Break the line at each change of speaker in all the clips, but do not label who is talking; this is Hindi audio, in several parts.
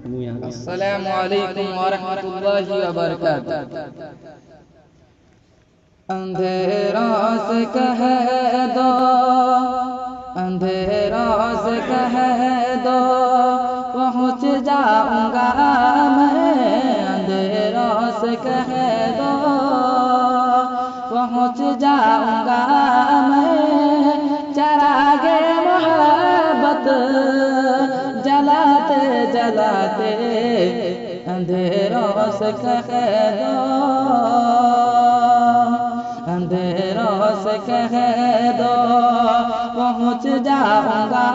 अस्सलामु अलैकुम व रहमतुल्लाहि व बरकातुहू। अंधेरों से कह दो, अंधेरों से कह दो, पहुँच जाऊंगा मैं। अंधेरों से कह दो, पहुँच जाऊंगा मैं। चरागे मोहब्बत जलाते जलाते, अंधेरों से कह दो, अंधेरों से कह दो, पहुँच जाऊंगा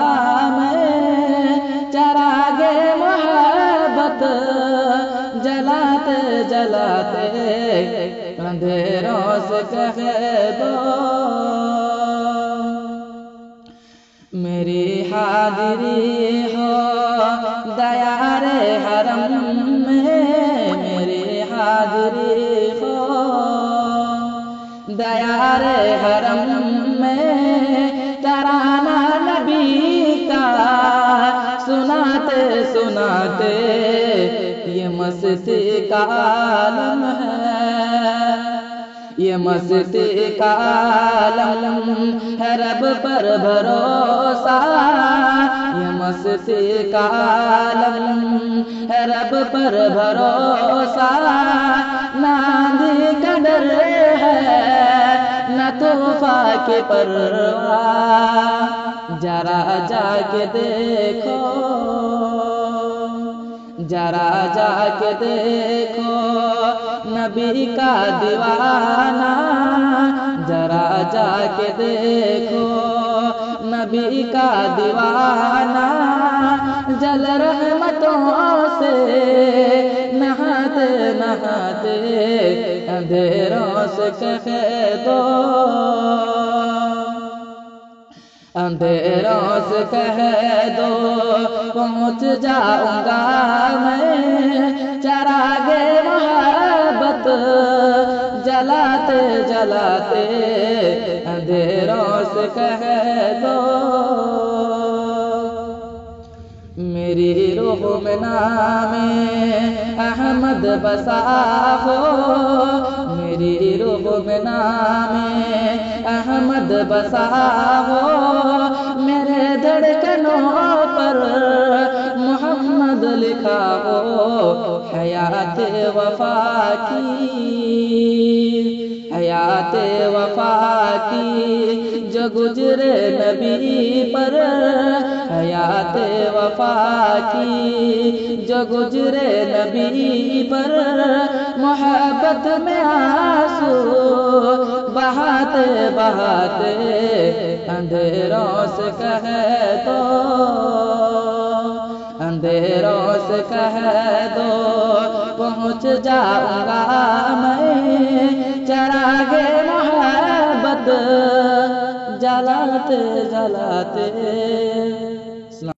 मैं। चरागे मोहब्बत जलाते जलाते, अंधेरों से कह दो। मेरी हाजिरी हो दयारे हरम में, मेरी हाजिरी हो दयारे हरम में। तराना नबी का सुनाते सुनाते, ये मस्ती का आलम है, ये मस्ती का आलम है। रब पर भरोसा, ये मस्ती का आलम है। रब पर भरोसा, ना आंधी का डर है, न तूफा के परवाह। जरा जाके देखो, जरा जाके देखो, नबी का दीवाना। जरा जाके देखो, नबी का दीवाना। जल रहमतों से नहाते नहाते, अंधेरों से कह दो, अंधेरों से कह दो, पहुँच जाऊंगा मैं। चरागे मोहब्बत जलाते जलाते, अंधेरों से कह दो। मेरी रूह में नामे अहमद बसा हो, मेरी रूह में नामे अहमद बसा हो। मेरे धड़कनों पर मोहम्मद लिखा हो, हयात वफा की, हयात वफा की जो गुजरे नबी पर। हयात वफा की जो गुजरे नबी पर। मोहब्बत में आंसू बहाते बहाते, अंधेरों से कह दो, अंधेरों से कह दो, पहुँच जाऊंगा मैं। चरागे मोहब्बत जलाते जलाते।